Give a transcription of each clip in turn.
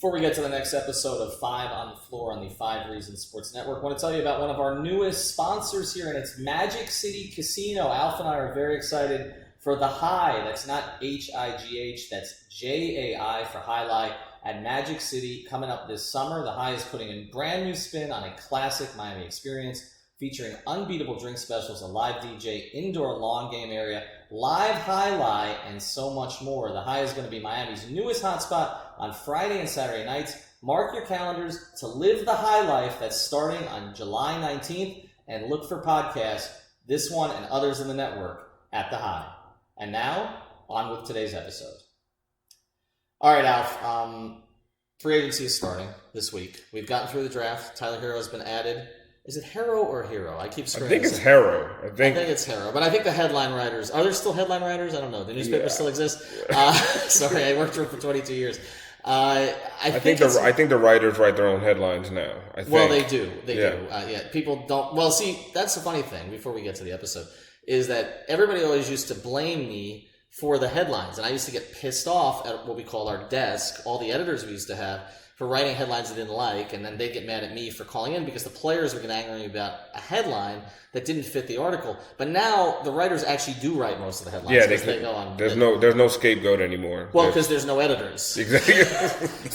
Before we get to the next episode of 5 on the Floor on the 5 Reasons Sports Network, I want to tell you about one of our newest sponsors here, and it's Magic City Casino. Alf and I are very excited for the High. That's not H-I-G-H, that's J-A-I for Highlight at Magic City coming up this summer. The High is putting a brand new spin on a classic Miami experience featuring unbeatable drink specials, a live DJ, indoor lawn game area, live highlight, and so much more. The High is going to be Miami's newest hotspot on Friday and Saturday nights. Mark your calendars to live the high life that's starting on July 19th, and look for podcasts, this one and others in the network, at the High. And now, on with today's episode. All right, Alf. Free agency is starting this week. We've gotten through the draft. Tyler Hero has been added. Is it Hero or Hero? I keep screwing. I think it's Hero. I think it's Hero. But I think the headline writers, are there still headline writers? I don't know. The newspaper still exists? Sorry, I worked for it for 22 years. I think the writers write their own headlines now. I think. Well, they do. They do. People don't. Well, see, that's the funny thing. Before we get to the episode, is that everybody always used to blame me for the headlines, and I used to get pissed off at what we call our desk. All the editors we used to have for writing headlines they didn't like, and then they'd get mad at me for calling in because the players would get angry at me about a headline that didn't fit the article. But now the writers actually do write most of the headlines. Yeah, they go on. There's no scapegoat anymore. Well, because there's no editors. Exactly.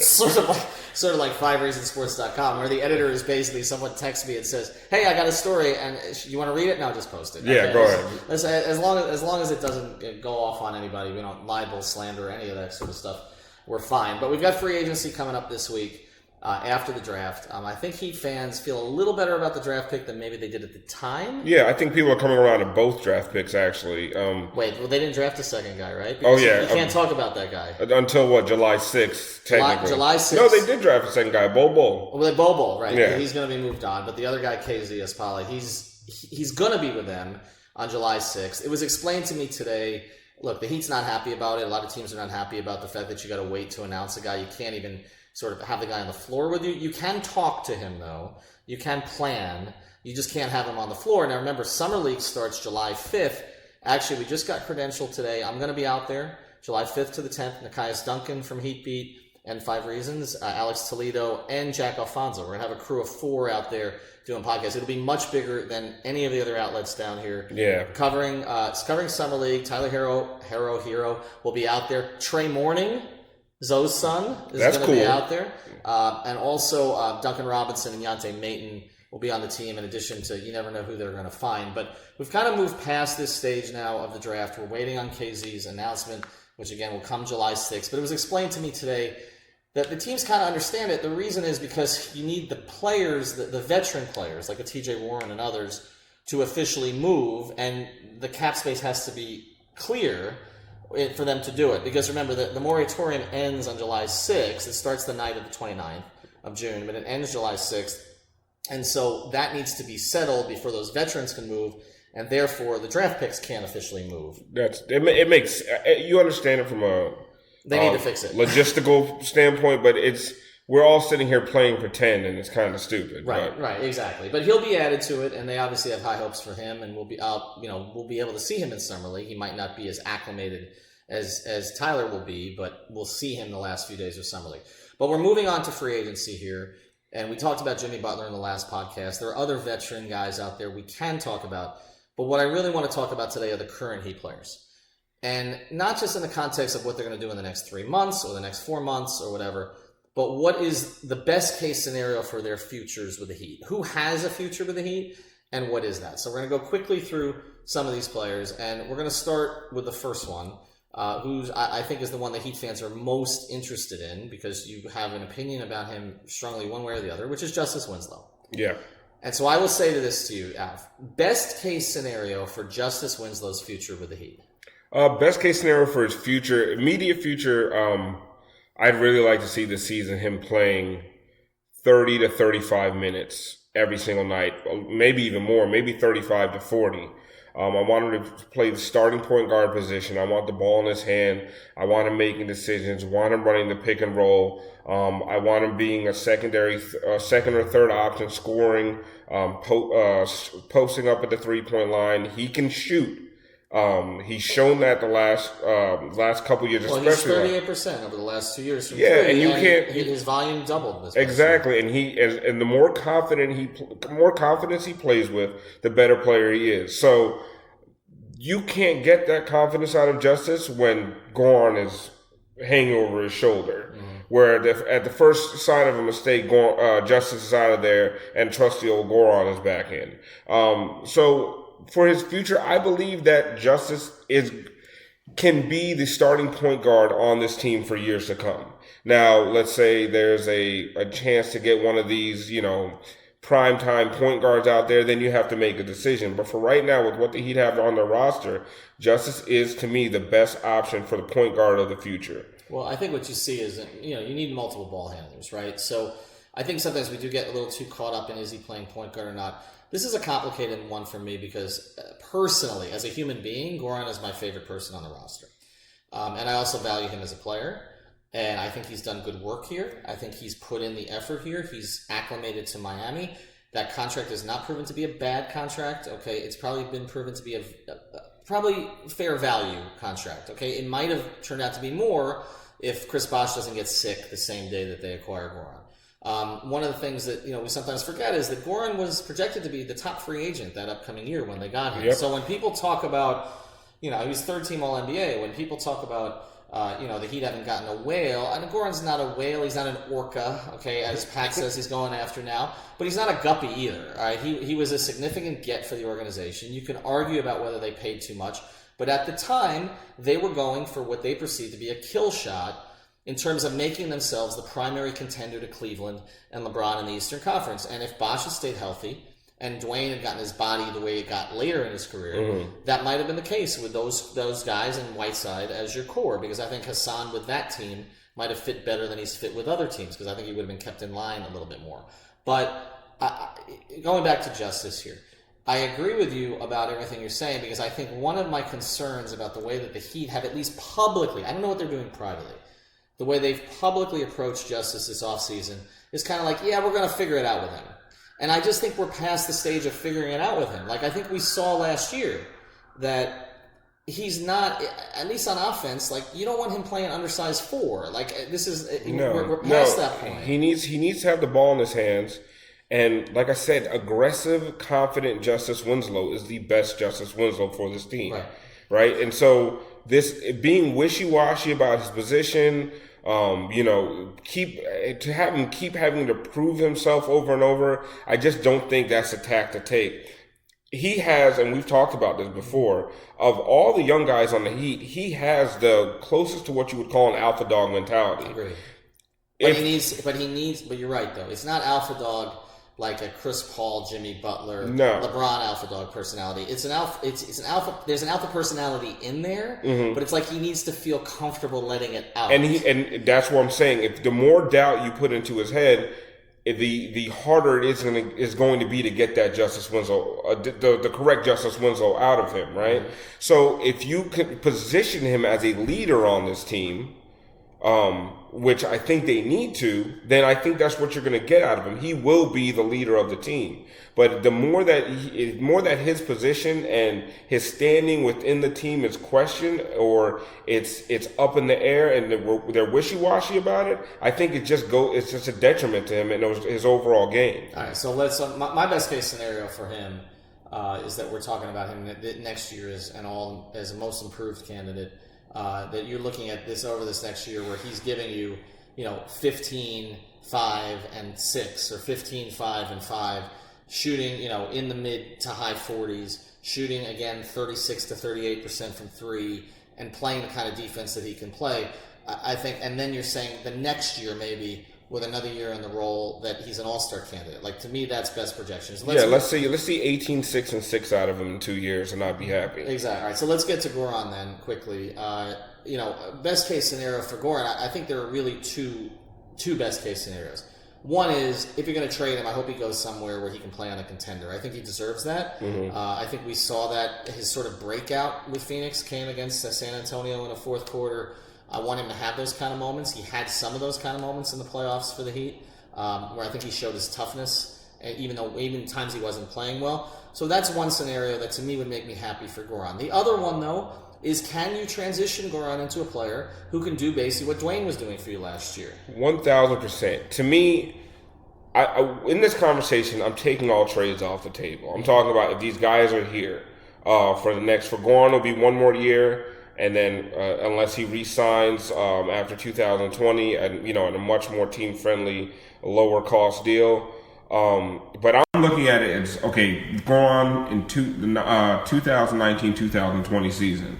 sort of like 5reasonsports.com, where the editor is basically someone texts me and says, "Hey, I got a story, and you want to read it? No, just post it." Yeah, okay? Go ahead. As long as it doesn't go off on anybody, we don't libel, slander, any of that sort of stuff. We're fine. But we've got free agency coming up this week after the draft. I think Heat fans feel a little better about the draft pick than maybe they did at the time. Yeah, I think people are coming around to both draft picks, actually. Wait, well, they didn't draft the second guy, right? Because you can't talk about that guy. Until, what, July 6th, technically. July 6th. No, they did draft the second guy, Bol. Well, Bol, right. Yeah. He's going to be moved on. But the other guy, KZ Espali, he's going to be with them on July 6th. It was explained to me today. Look, the Heat's not happy about it. A lot of teams are not happy about the fact that you got to wait to announce a guy. You can't even sort of have the guy on the floor with you. You can talk to him, though. You can plan. You just can't have him on the floor. Now, remember, Summer League starts July 5th. Actually, we just got credentialed today. I'm going to be out there July 5th to the 10th. Nikias Duncan from Heat Beat and 5 Reasons, Alex Toledo, and Jack Alfonso. We're going to have a crew of 4 out there doing podcasts. It'll be much bigger than any of the other outlets down here. Yeah. Covering Summer League. Tyler Hero will be out there. Trey Morning, Zoe's son, is going to be out there. And also Duncan Robinson and Yante Mayton will be on the team, in addition to, you never know who they're going to find. But we've kind of moved past this stage now of the draft. We're waiting on KZ's announcement, which again will come July 6th. But it was explained to me today that the teams kind of understand it. The reason is because you need the players, the veteran players, like a TJ Warren and others, to officially move, and the cap space has to be clear for them to do it. Because remember, the moratorium ends on July 6th. It starts the night of the 29th of June, but it ends July 6th. And so that needs to be settled before those veterans can move, and therefore the draft picks can't officially move. It makes you understand it from a they need to fix it logistical standpoint, but we're all sitting here playing pretend, and it's kind of stupid. Right, exactly. But he'll be added to it, and they obviously have high hopes for him, and we'll be able to see him in Summer League. He might not be as acclimated as Tyler will be, but we'll see him the last few days of Summer League. But we're moving on to free agency here, and we talked about Jimmy Butler in the last podcast. There are other veteran guys out there we can talk about, but what I really want to talk about today are the current Heat players. And not just in the context of what they're going to do in the next 3 months or the next 4 months or whatever, but what is the best case scenario for their futures with the Heat? Who has a future with the Heat, and what is that? So we're going to go quickly through some of these players, and we're going to start with the first one, who's I think is the one that Heat fans are most interested in, because you have an opinion about him strongly one way or the other, which is Justice Winslow. Yeah. And so I will say this to you, Alf. Best case scenario for Justice Winslow's future with the Heat? Best case scenario for his future, immediate future, I'd really like to see this season him playing 30 to 35 minutes every single night, maybe even more, maybe 35 to 40. I want him to play the starting point guard position. I want the ball in his hand. I want him making decisions. I want him running the pick and roll. I want him being a second or third option, scoring, posting up at the 3-point line. He can shoot. He's shown that the last couple years, well, he's especially 38% over the last 2 years. From yeah, three, and you can't his volume doubled this exactly, and the more confidence he plays with, the better player he is. So you can't get that confidence out of Justice when Goran is hanging over his shoulder. Mm-hmm. Where at the first sign of a mistake, Justice is out of there, and trusty old Goran is back in. So for his future, I believe that Justice can be the starting point guard on this team for years to come. Now, let's say there's a chance to get one of these, primetime point guards out there, then you have to make a decision. But for right now, with what the Heat have on their roster, Justice is, to me, the best option for the point guard of the future. Well, I think what you see is that, you need multiple ball handlers, right? So I think sometimes we do get a little too caught up in is he playing point guard or not. This is a complicated one for me because personally, as a human being, Goran is my favorite person on the roster. And I also value him as a player. And I think he's done good work here. I think he's put in the effort here. He's acclimated to Miami. That contract has not proven to be a bad contract. Okay, it's probably been proven to be a probably fair value contract. Okay, it might have turned out to be more if Chris Bosh doesn't get sick the same day that they acquire Goran. One of the things that we sometimes forget is that Goran was projected to be the top free agent that upcoming year when they got him. Yep. So when people talk about, he was third team All NBA. When people talk about the Heat haven't gotten a whale. I mean, Goran's not a whale. He's not an orca, okay, as Pat says he's going after now. But he's not a guppy either, all right? He was a significant get for the organization. You can argue about whether they paid too much. But at the time, they were going for what they perceived to be a kill shot in terms of making themselves the primary contender to Cleveland and LeBron in the Eastern Conference. And if Bosh had stayed healthy and Dwayne had gotten his body the way it got later in his career, that might have been the case with those guys and Whiteside as your core, because I think Hassan with that team might have fit better than he's fit with other teams, because I think he would have been kept in line a little bit more. But going back to Justice here, I agree with you about everything you're saying, because I think one of my concerns about the way that the Heat have at least publicly, I don't know what they're doing privately, the way they've publicly approached Justice this offseason is kind of like, yeah, we're going to figure it out with him. And I just think we're past the stage of figuring it out with him. Like, I think we saw last year that he's not, at least on offense, like, you don't want him playing undersized 4. Like, this is, we're past that point. He needs to have the ball in his hands. And like I said, aggressive, confident Justice Winslow is the best Justice Winslow for this team. Right? And so this being wishy-washy about his position, keep having to prove himself over and over, I just don't think that's a tack to take. He has, and we've talked about this before, of all the young guys on the Heat, he has the closest to what you would call an alpha dog mentality. Agreed. But you're right though. It's not alpha dog like a Chris Paul, Jimmy Butler, LeBron alpha dog personality. It's an alpha. There's an alpha personality in there, but it's like he needs to feel comfortable letting it out. And that's what I'm saying. If the more doubt you put into his head, the harder it is going to be to get that Justice Winslow, the correct Justice Winslow out of him, right? So if you can position him as a leader on this team, which I think they need to, then I think that's what you're going to get out of him. He will be the leader of the team. But the more that his position and his standing within the team is questioned, or it's up in the air and they're wishy-washy about it, I think it's just a detriment to him and his overall game. All right, so let's my best case scenario for him is that we're talking about him next year as a most improved candidate. That you're looking at this over this next year, where he's giving you, 15, 5, and 6, or 15, 5, and 5, shooting, in the mid to high 40s, shooting again 36 to 38% from 3, and playing the kind of defense that he can play. I think, and then you're saying the next year maybe with another year in the role that he's an all-star candidate. Like, to me, that's best projections. Let's see 18, 6, and 6 out of him in 2 years, and I'd be happy. Exactly. All right, so let's get to Goran then quickly. Best case scenario for Goran, I think there are really two best case scenarios. One is, if you're going to trade him, I hope he goes somewhere where he can play on a contender. I think he deserves that. I think we saw that his sort of breakout with Phoenix came against San Antonio in the fourth quarter. I want him to have those kind of moments. He had some of those kind of moments in the playoffs for the Heat, where I think he showed his toughness, even times he wasn't playing well. So that's one scenario that to me would make me happy for Goran. The other one, though, is can you transition Goran into a player who can do basically what Dwayne was doing for you last year? 1,000%. To me, in this conversation, I'm taking all trades off the table. I'm talking about if these guys are here for Goran will be one more year, and then unless he re-signs after 2020, and at a much more team-friendly, lower cost deal. But I'm looking at it as Goran in 2019-2020 season.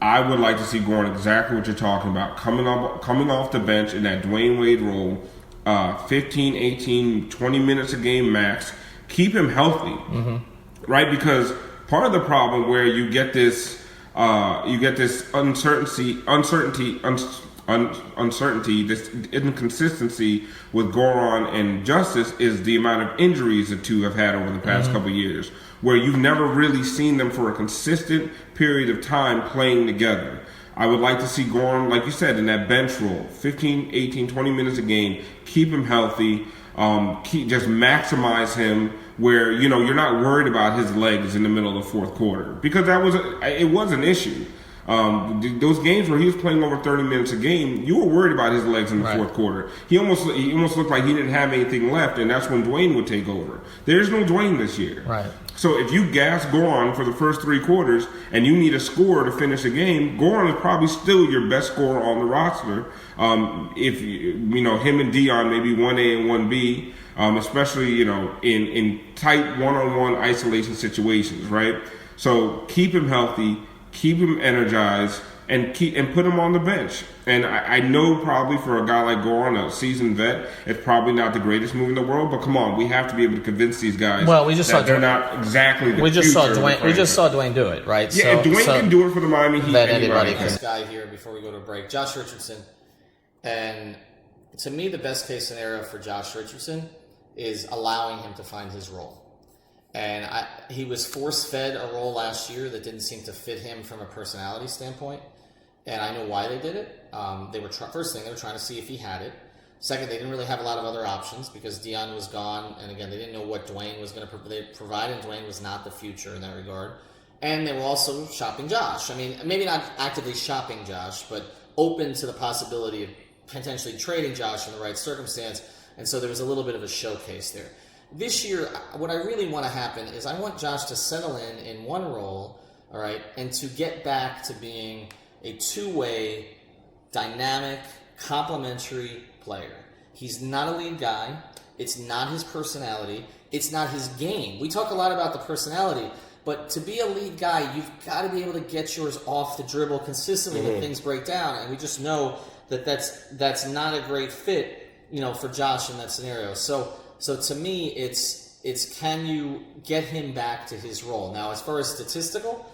I would like to see Goran exactly what you're talking about, coming off the bench in that Dwayne Wade role. 15, 18, 20 minutes a game max. Keep him healthy, right? Because part of the problem where you get this uncertainty, this inconsistency with Goran and Justice is the amount of injuries the two have had over the past couple of years, where you've never really seen them for a consistent period of time playing together. I would like to see Goran, like you said, in that bench role, 15, 18, 20 minutes a game, keep him healthy, just maximize him where, you're not worried about his legs in the middle of the fourth quarter. Because it was an issue. Those games where he was playing over 30 minutes a game, you were worried about his legs in the fourth quarter. He almost looked like he didn't have anything left, and that's when Dwayne would take over. There's no Dwayne this year. Right. So if you gas Goran for the first three quarters and you need a scorer to finish a game, Goran is probably still your best scorer on the roster. If him and Dion maybe 1A and 1B, especially in tight one-on-one isolation situations, right? So keep him healthy, keep him energized, and put him on the bench. And I know probably for a guy like Goran, a seasoned vet, it's probably not the greatest move in the world. But come on, we have to be able to convince these guys. Well, we just saw they're not exactly the we just saw future Dwayne. We just saw Dwayne do it, right? Yeah, if Dwayne can do it for the Miami Heat, anybody can. This guy here before we go to a break, Josh Richardson, and to me, the best case scenario for Josh Richardson is allowing him to find his role. And he was force-fed a role last year that didn't seem to fit him from a personality standpoint. And I know why they did it. First thing, they were trying to see if he had it. Second, they didn't really have a lot of other options because Dion was gone. And again, they didn't know what Dwayne was going to provide, and Dwayne was not the future in that regard. And they were also shopping Josh. I mean, maybe not actively shopping Josh, but open to the possibility of potentially trading Josh in the right circumstance. And so there was a little bit of a showcase there. This year, what I really want to happen is I want Josh to settle in one role, all right, and to get back to being a two-way, dynamic, complementary player. He's not a lead guy. It's not his personality. It's not his game. We talk a lot about the personality, but to be a lead guy, you've got to be able to get yours off the dribble consistently when things break down, and we just know that that's not a great fit, for Josh in that scenario. So to me, it's can you get him back to his role? Now, as far as statistical,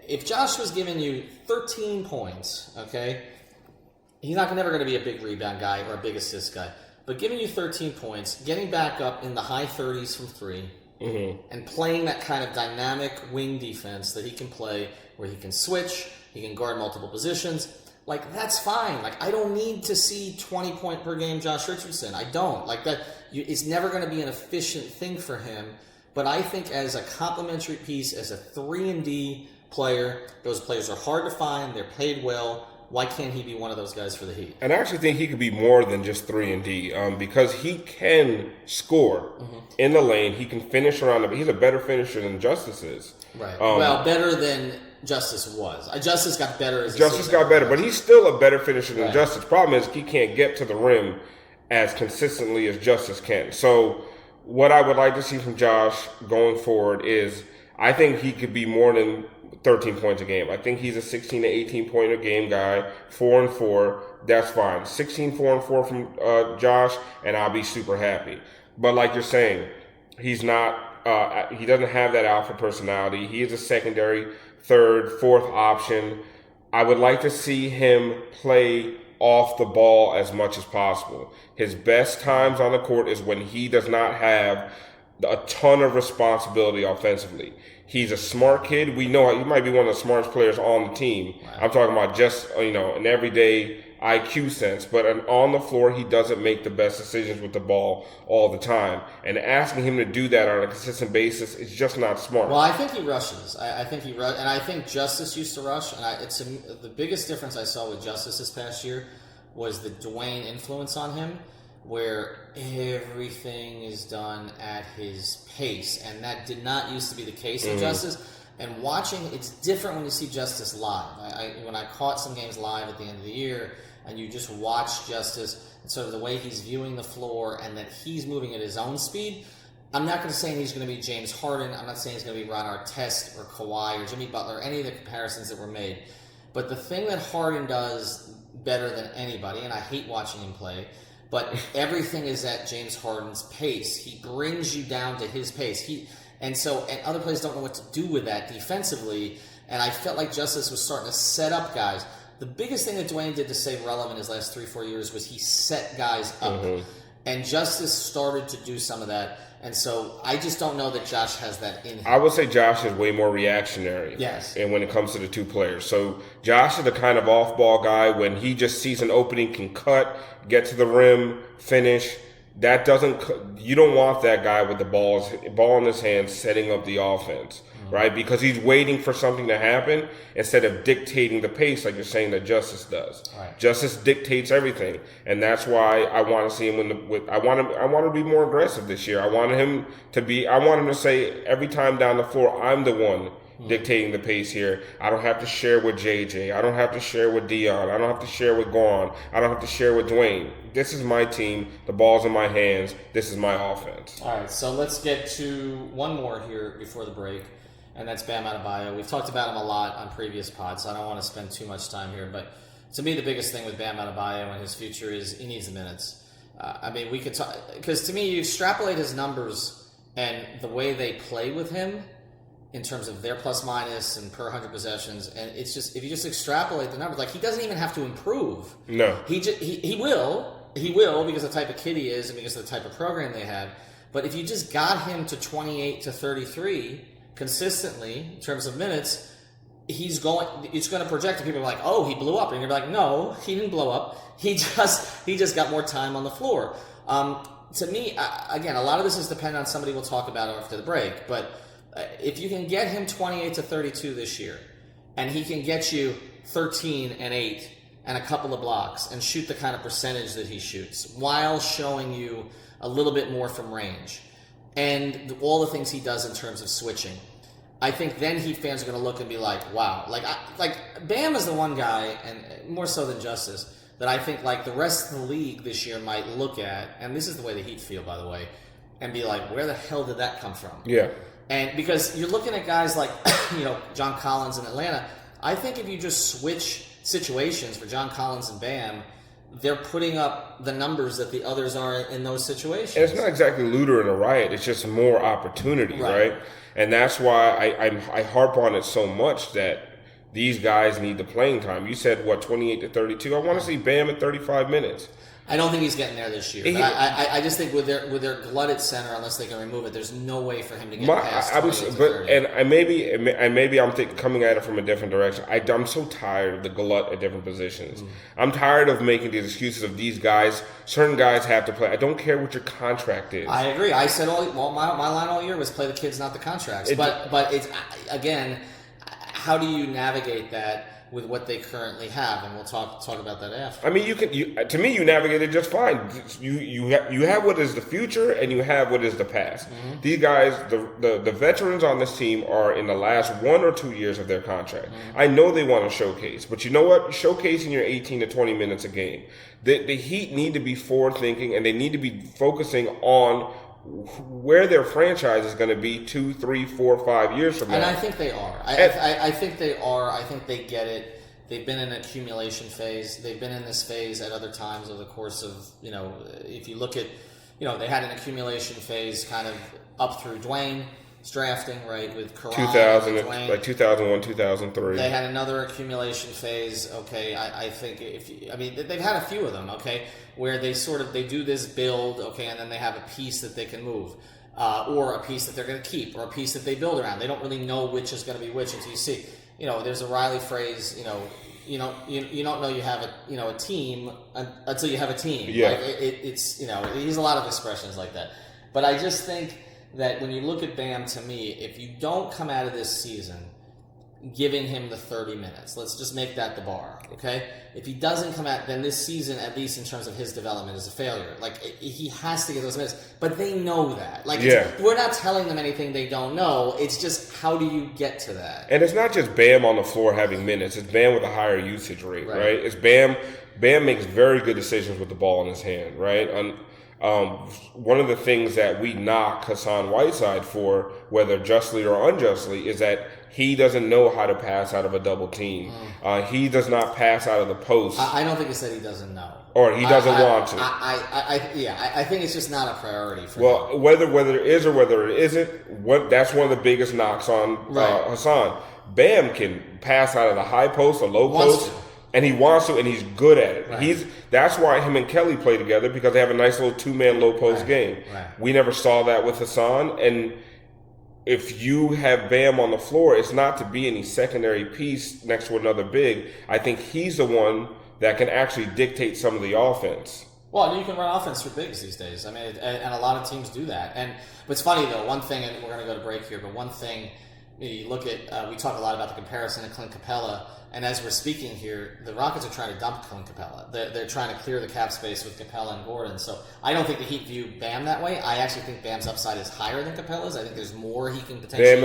if Josh was giving you 13 points, okay, he's never going to be a big rebound guy or a big assist guy. But giving you 13 points, getting back up in the high 30s from three, and playing that kind of dynamic wing defense that he can play, where he can switch, he can guard multiple positions, that's fine. I don't need to see 20-point per game Josh Richardson. I don't. That. It's never going to be an efficient thing for him. But I think as a complementary piece, as a 3-and-D player, those players are hard to find. They're paid well. Why can't he be one of those guys for the Heat? And I actually think he could be more than just 3-and-D because he can score in the lane. He can finish around the. He's a better finisher than Justice is. Right. Better than Justice was. Justice got better as Justice got better, but he's still a better finisher than Justice. Problem is he can't get to the rim as consistently as Justice can. So what I would like to see from Josh going forward is I think he could be more than 13 points a game. I think he's a 16 to 18 point a game guy, 4-and-4. That's fine. 16, 4-and-4 from Josh, and I'll be super happy. But like you're saying, he's not. He doesn't have that alpha personality. He is a secondary, third, fourth option. I would like to see him play off the ball as much as possible. His best times on the court is when he does not have a ton of responsibility offensively. He's a smart kid. We know he might be one of the smartest players on the team. Wow. I'm talking about just, an everyday IQ sense, but on the floor, he doesn't make the best decisions with the ball all the time. And asking him to do that on a consistent basis is just not smart. Well, I think he rushes. I think he rushes, and I think Justice used to rush. And the biggest difference I saw with Justice this past year was the Dwayne influence on him, where everything is done at his pace, and that did not used to be the case with Justice. And watching, it's different when you see Justice live. When I caught some games live at the end of the year, and you just watch Justice and sort of the way he's viewing the floor and that he's moving at his own speed. I'm not going to say he's going to be James Harden. I'm not saying he's going to be Ron Artest or Kawhi or Jimmy Butler, any of the comparisons that were made. But the thing that Harden does better than anybody, and I hate watching him play, but everything is at James Harden's pace. He brings you down to his pace. And other players don't know what to do with that defensively. And I felt like Justice was starting to set up guys. The biggest thing that Dwayne did to stay relevant his last 3-4 years was he set guys up. And Justice started to do some of that. And so I just don't know that Josh has that in him. I would say Josh is way more reactionary. Yes. And when it comes to the two players. So Josh is the kind of off-ball guy when he just sees an opening, can cut, get to the rim, finish. You don't want that guy with the ball in his hand setting up the offense, right? Because he's waiting for something to happen instead of dictating the pace like you're saying that Justice does. Right. Justice dictates everything, and that's why I want to see him I want to be more aggressive this year. I want him to say every time down the floor, I'm the one dictating the pace here. I don't have to share with JJ. I don't have to share with Dion. I don't have to share with Gon. I don't have to share with Dwayne. This is my team. The ball's in my hands. This is my offense. All right, so let's get to one more here before the break, and that's Bam Adebayo. We've talked about him a lot on previous pods, so I don't want to spend too much time here, but to me the biggest thing with Bam Adebayo and his future is he needs the minutes. We could talk, because to me you extrapolate his numbers and the way they play with him in terms of their plus minus and per 100 possessions, and it's just, if you just extrapolate the numbers, like he doesn't even have to improve. No. He will because of the type of kid he is and because of the type of program they have. But if you just got him to 28 to 33 consistently in terms of minutes, it's going to project to people like, oh, he blew up. And you're like, no, he didn't blow up. He just got more time on the floor. To me, again, a lot of this is dependent on somebody we'll talk about after the break, but if you can get him 28 to 32 this year, and he can get you 13 and 8 and a couple of blocks and shoot the kind of percentage that he shoots while showing you a little bit more from range and all the things he does in terms of switching, I think then fans are going to look and be like, wow. Like Bam is the one guy, and more so than Justice, that I think like the rest of the league this year might look at, and this is the way the Heat feel, by the way, and be like, where the hell did that come from? Yeah. And because you're looking at guys like, John Collins in Atlanta, I think if you just switch situations for John Collins and Bam, they're putting up the numbers that the others are in those situations. And it's not exactly looter and a riot. It's just more opportunity, right? And that's why I harp on it so much that these guys need the playing time. You said, 28 to 32? I want to see Bam at 35 minutes. I don't think he's getting there this year. But I just think with their glutted center, unless they can remove it, there's no way for him to get past 30. And maybe I'm coming at it from a different direction. I'm so tired of the glut at different positions. I'm tired of making these excuses of these guys. Certain guys have to play. I don't care what your contract is. I agree. I said my line all year was play the kids, not the contracts. But it's, again, how do you navigate that with what they currently have, and we'll talk about that after. I mean, to me, you navigated just fine. You have what is the future, and you have what is the past. Mm-hmm. These guys, the veterans on this team, are in the last 1 or 2 years of their contract. Mm-hmm. I know they want to showcase, but you know what? Showcasing your 18 to 20 minutes a game. The Heat need to be forward thinking, and they need to be focusing on where their franchise is going to be 2, 3, 4, 5 years from now. And I think they are. I think they are. I think they get it. They've been in an accumulation phase. They've been in this phase at other times over the course of, if you look at, they had an accumulation phase kind of up through Dwayne's drafting, right, with Karan 2000, like 2001, 2003. They had another accumulation phase, okay. I think they've had a few of them, okay, where they do this build, okay, and then they have a piece that they can move, or a piece that they're going to keep, or a piece that they build around. They don't really know which is going to be which until you see. There's a Riley phrase, you don't know you have a team until you have a team. Yeah. Like it's he's a lot of expressions like that. But I just think that when you look at Bam, to me, if you don't come out of this season giving him the 30 minutes, let's just make that the bar, okay? If he doesn't come out, then this season, at least in terms of his development, is a failure. Like, he has to get those minutes. But they know that. Like, we're not telling them anything they don't know. It's just, how do you get to that? And it's not just Bam on the floor having minutes. It's Bam with a higher usage rate, right? It's Bam makes very good decisions with the ball in his hand, right? One of the things that we knock Hassan Whiteside for, whether justly or unjustly, is that he doesn't know how to pass out of a double team. He does not pass out of the post. I don't think it's that he doesn't know. Or he doesn't want to. I think it's just not a priority for him. Well, whether it is or whether it isn't, that's one of the biggest knocks on Hassan. Bam can pass out of the high post or low post. And he wants to, and he's good at it. Right. That's why him and Kelly play together, because they have a nice little two-man low post game. Right. We never saw that with Hassan. And if you have Bam on the floor, it's not to be any secondary piece next to another big. I think he's the one that can actually dictate some of the offense. Well, you can run offense for bigs these days. I mean, and a lot of teams do that. But it's funny, though, one thing, and we're going to go to break here, but one thing, you look at, we talk a lot about the comparison to Clint Capella. And as we're speaking here, the Rockets are trying to dump Clint Capella. They're trying to clear the cap space with Capella and Gordon. So I don't think the Heat view Bam that way. I actually think Bam's upside is higher than Capella's. I think there's more he can potentially do.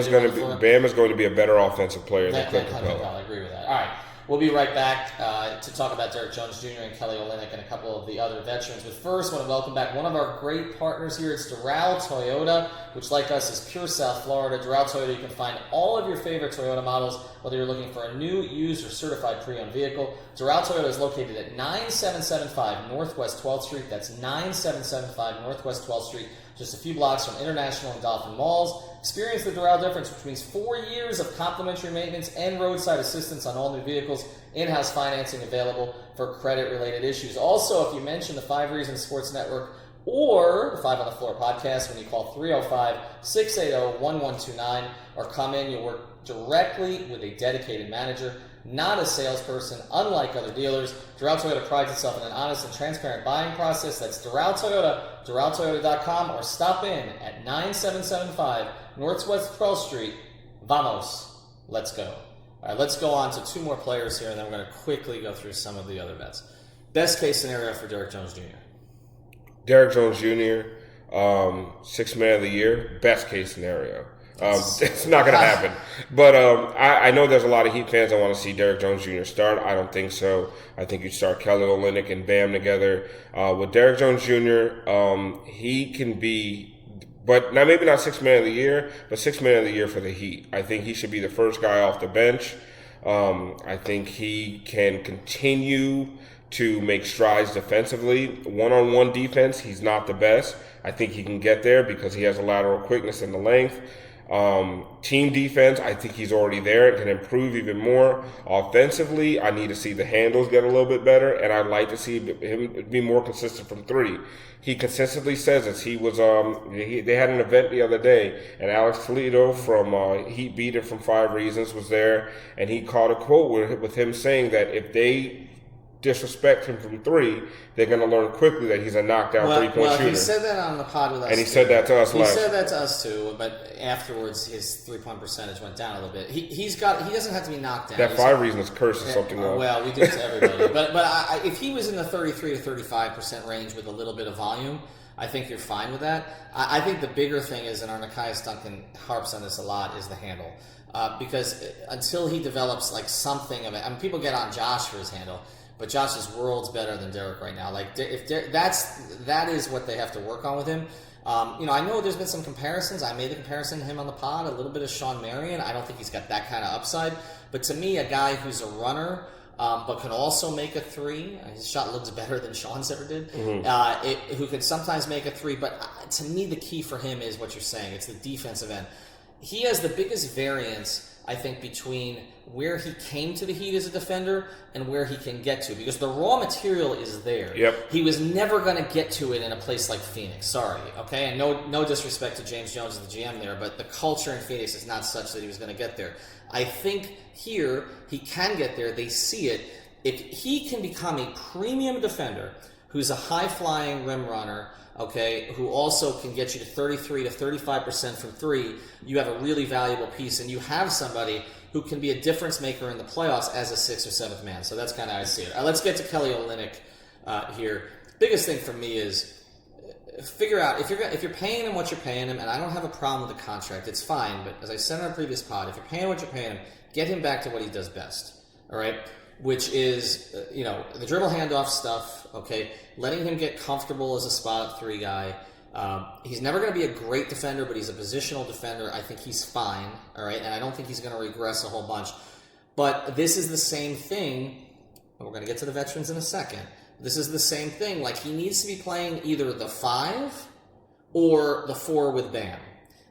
Bam is going to be a better offensive player than Clint Capella. I agree with that. All right. We'll be right back to talk about Derek Jones Jr. and Kelly Olynyk and a couple of the other veterans. But first, I want to welcome back one of our great partners here. It's Doral Toyota, which, like us, is pure South Florida. Doral Toyota, you can find all of your favorite Toyota models, whether you're looking for a new, used, or certified pre-owned vehicle. Doral Toyota is located at 9775 Northwest 12th Street. That's 9775 Northwest 12th Street, just a few blocks from International and Dolphin Malls. Experience the Doral difference, which means 4 years of complimentary maintenance and roadside assistance on all new vehicles. In-house financing available for credit-related issues. Also, if you mention the 5 Reasons Sports Network or the 5 on the Floor podcast, when you call 305-680-1129 or come in, you'll work directly with a dedicated manager, not a salesperson. Unlike other dealers, Doral Toyota prides itself in an honest and transparent buying process. That's Doral Toyota, DoralToyota.com, or stop in at 9775 Northwest 12th Street. Vamos. Let's go. All right, let's go on to 2 more players here, and then we're going to quickly go through some of the other bets. Best case scenario for Derek Jones Jr. Derek Jones Jr., 6th man of the year, best case scenario. It's not going to happen. But I know there's a lot of Heat fans that want to see Derek Jones Jr. start. I don't think so. I think you start Kelly Olynyk and Bam together. With Derek Jones Jr., he can be, but now maybe not 6th man of the year, but 6th man of the year for the Heat. I think he should be the first guy off the bench. I think he can continue to make strides defensively. One-on-one defense, he's not the best. I think he can get there because he has a lateral quickness and the length. Team defense, I think he's already there and can improve even more. Offensively, I need to see the handles get a little bit better, and I'd like to see him be more consistent from 3. He consistently says this. He was they had an event the other day, and Alex Toledo from Heat Beat It from 5 Reasons was there, and he caught a quote with him saying that if they disrespect him from 3, they're going to learn quickly that he's a knockdown three-point shooter. He said that on the pod with us. And he said that to us last. He said that to us too, but afterwards his three-point percentage went down a little bit. He doesn't have to be knocked down. That 5 Reasons curse is something else. Well, we do it to everybody. but if he was in the 33 to 35% range with a little bit of volume, I think you're fine with that. I think the bigger thing is, and Arnakaias Duncan harps on this a lot, is the handle. Because until he develops like something of it, I mean, people get on Josh for his handle, but Josh is worlds better than Derek right now. Like that is what they have to work on with him. I know there's been some comparisons. I made the comparison to him on the pod, a little bit of Sean Marion. I don't think he's got that kind of upside. But to me, a guy who's a runner, but can also make a 3. His shot looks better than Sean's ever did. Mm-hmm. Who can sometimes make a 3. But to me, the key for him is what you're saying. It's the defensive end. He has the biggest variance I think, between where he came to the Heat as a defender and where he can get to, because the raw material is there. Yep. He was never going to get to it in a place like Phoenix. Sorry, okay? And no disrespect to James Jones, the GM there, but the culture in Phoenix is not such that he was going to get there. I think here he can get there. They see it. If he can become a premium defender who's a high-flying rim runner, okay, who also can get you to 33 to 35% from three, you have a really valuable piece, and you have somebody who can be a difference maker in the playoffs as a sixth or seventh man. So that's kind of how I see it. Let's get to Kelly Olynyk here. Biggest thing for me is figure out if you're paying him what you're paying him, and I don't have a problem with the contract. It's fine, but as I said in our previous pod, if you're paying what you're paying him, get him back to what he does best. All right. Which is, the dribble handoff stuff, okay, letting him get comfortable as a spot-up three guy. He's never going to be a great defender, but he's a positional defender. I think he's fine, all right, and I don't think he's going to regress a whole bunch. But this is the same thing, and we're going to get to the veterans in a second. This is the same thing. Like, he needs to be playing either the 5 or the 4 with Bam.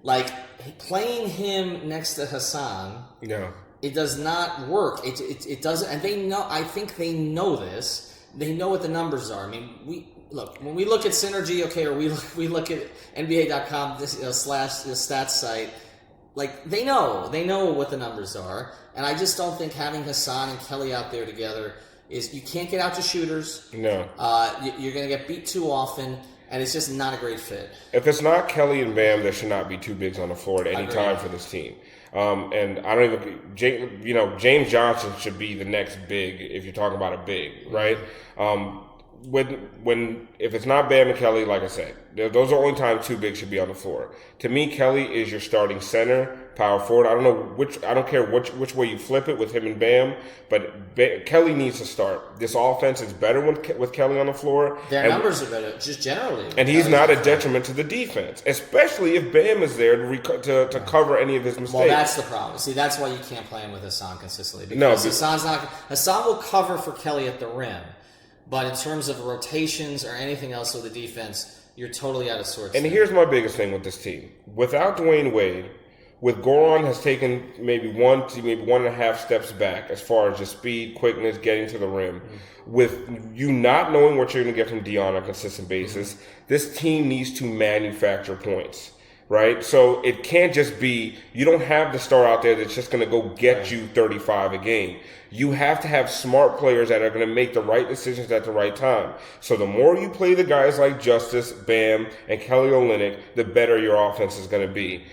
Like, playing him next to Hassan... No. It does not work. It doesn't, and they know. I think they know this. They know what the numbers are. I mean, when we look at Synergy, okay, or we look at NBA.com slash the stats site. Like they know what the numbers are, and I just don't think having Hassan and Kelly out there together is you can't get out to shooters. No, you're going to get beat too often. And it's just not a great fit. If it's not Kelly and Bam, there should not be two bigs on the floor at any time for this team. And I don't even, James Johnson should be the next big if you're talking about a big, right? If it's not Bam and Kelly, like I said, those are the only time two bigs should be on the floor. To me, Kelly is your starting center, power forward. I don't care which way you flip it with him and Bam, but Kelly needs to start. This offense is better with Kelly on the floor. Their numbers are better, just generally. And he's not a detriment to the defense, especially if Bam is there to cover any of his mistakes. Well, that's the problem. See, that's why you can't play him with Hassan consistently. Because Hassan will cover for Kelly at the rim. But in terms of rotations or anything else with the defense, you're totally out of sorts. And here's my biggest thing with this team. Without Dwayne Wade, with Goran has taken maybe 1.5 steps back as far as just speed, quickness, getting to the rim. Mm-hmm. With you not knowing what you're going to get from Dion on a consistent basis, this team needs to manufacture points. Right? So it can't just be, you don't have the star out there that's just going to go get you 35 a game. You have to have smart players that are going to make the right decisions at the right time. So the more you play the guys like Justice, Bam, and Kelly Olynyk, the better your offense is going to be.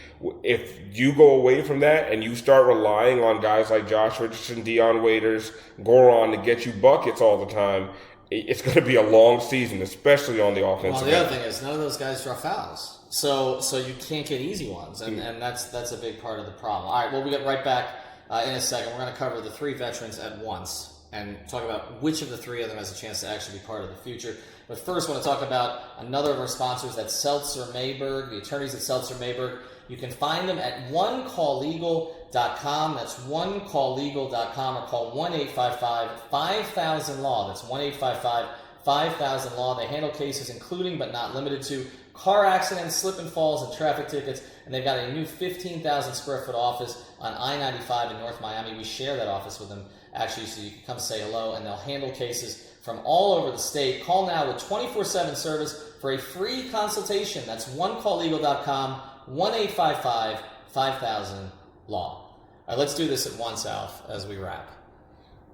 If you go away from that and you start relying on guys like Josh Richardson, Dion Waiters, Goran to get you buckets all the time, it's going to be a long season, especially on the offensive end. Well, the other thing is none of those guys draw fouls. So you can't get easy ones, and that's a big part of the problem. All right, well, we get right back in a second. We're going to cover the three veterans at once and talk about which of the three of them has a chance to actually be part of the future. But first, I want to talk about another of our sponsors, that's Seltzer Mayberg, the attorneys at Seltzer Mayberg. You can find them at onecalllegal.com. That's onecalllegal.com, or call 1-855-5000-LAW. That's 1-855-5000-LAW. They handle cases including but not limited to car accidents, slip and falls, and traffic tickets. And they've got a new 15,000 square foot office on I-95 in North Miami. We share that office with them, actually, so you can come say hello, and they'll handle cases from all over the state. Call now with 24/7 service for a free consultation. That's onecalllegal.com, 1-855-5000-LAW. All right, let's do this at once, Alf, as we wrap.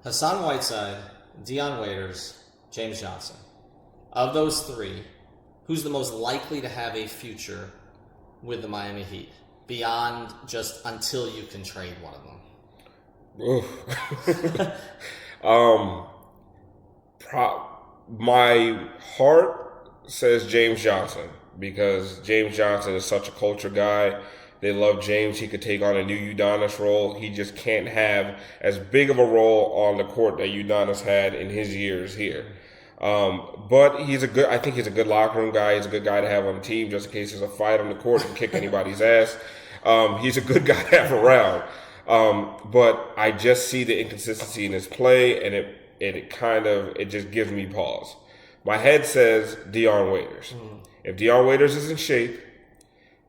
Hassan Whiteside, Dion Waiters, James Johnson. Of those three, who's the most likely to have a future with the Miami Heat beyond just until you can trade one of them? My heart says James Johnson, because James Johnson is such a culture guy. They love James. He could take on a new Udonis role. He just can't have as big of a role on the court that Udonis had in his years here. But I think he's a good locker room guy. He's a good guy to have on the team just in case there's a fight on the court and kick anybody's ass. He's a good guy to have around. But I just see the inconsistency in his play, and it just gives me pause. My head says Dion Waiters. If Dion Waiters is in shape,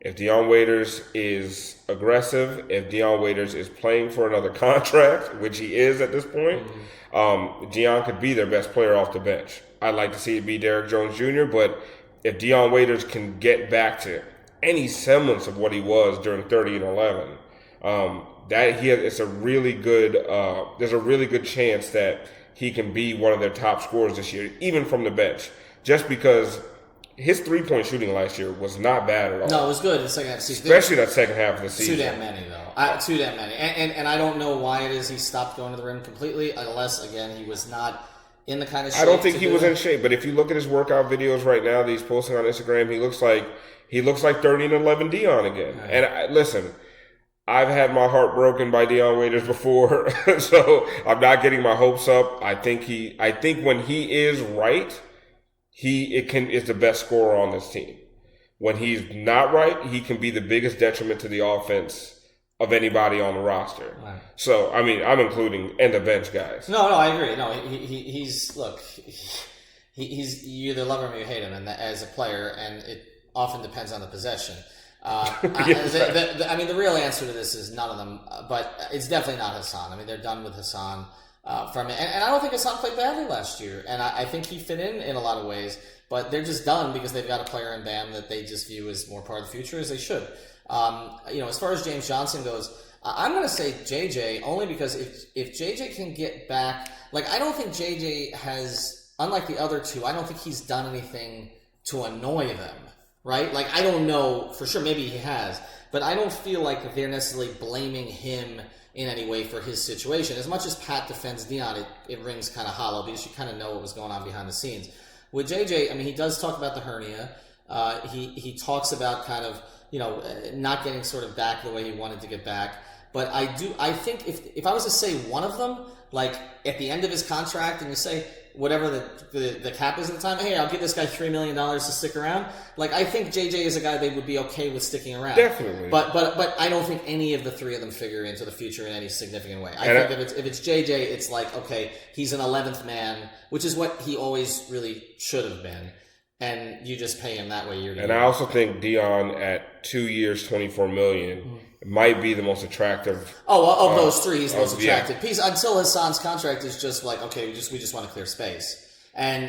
If Dion Waiters is aggressive, if Dion Waiters is playing for another contract, which he is at this point, Dion could be their best player off the bench. I'd like to see it be Derrick Jones Jr., but if Dion Waiters can get back to any semblance of what he was during 30 and 11, it's a really good. There's a really good chance that he can be one of their top scorers this year, even from the bench, just because his 3-point shooting last year was not bad at all. No, it was good in the second half of the season. Especially that second half of the season. Too damn many, though. Too damn many. And I don't know why it is he stopped going to the rim completely, unless, again, he was not in the kind of shape. I don't think he was in shape, but if you look at his workout videos right now that he's posting on Instagram, he looks like 30 and 11 Dion again. Right. And listen, I've had my heart broken by Dion Waiters before, so I'm not getting my hopes up. I think when he is right, is the best scorer on this team. When he's not right, he can be the biggest detriment to the offense of anybody on the roster. Right. So, I mean, I'm including and the bench guys. No, I agree. No, he's you either love him or you hate him, and as a player, and it often depends on the possession. The real answer to this is none of them, but it's definitely not Hassan. I mean, they're done with Hassan. And I don't think Hassan played badly last year, and I think he fit in a lot of ways, but they're just done because they've got a player in Bam that they just view as more part of the future, as they should. As far as James Johnson goes, I'm going to say JJ only because if JJ can get back, I don't think JJ has, unlike the other two, I don't think he's done anything to annoy them, right? I don't know for sure, maybe he has, but I don't feel like they're necessarily blaming him in any way for his situation. As much as Pat defends Dion, it rings kind of hollow because you kind of know what was going on behind the scenes. With JJ, I mean, he does talk about the hernia. He talks about kind of, not getting sort of back the way he wanted to get back. But I think if I was to say one of them, at the end of his contract, and you say whatever the cap is at the time, hey, I'll give this guy $3 million to stick around. I think JJ is a guy they would be okay with sticking around. Definitely. But I don't think any of the three of them figure into the future in any significant way. I think if it's JJ, it's okay, he's an 11th man, which is what he always really should have been. And you just pay him that way year to year. And I also think Dion at 2 years, $24 million might be the most attractive. Of those three, he's the most attractive piece. Until Hassan's contract is just okay, we just want to clear space. And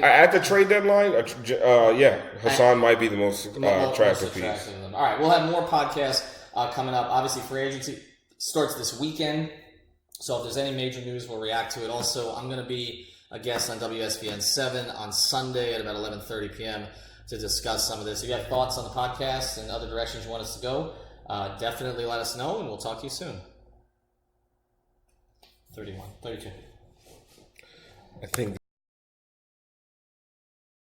at the trade deadline, Hassan might be the most attractive piece. All right, we'll have more podcasts coming up. Obviously, free agency starts this weekend, so if there's any major news, we'll react to it. Also, I'm going to be a guest on WSVN 7 on Sunday at about 11:30 p.m. to discuss some of this. If you have thoughts on the podcast and other directions you want us to go, definitely let us know, and we'll talk to you soon. 31, 32. I think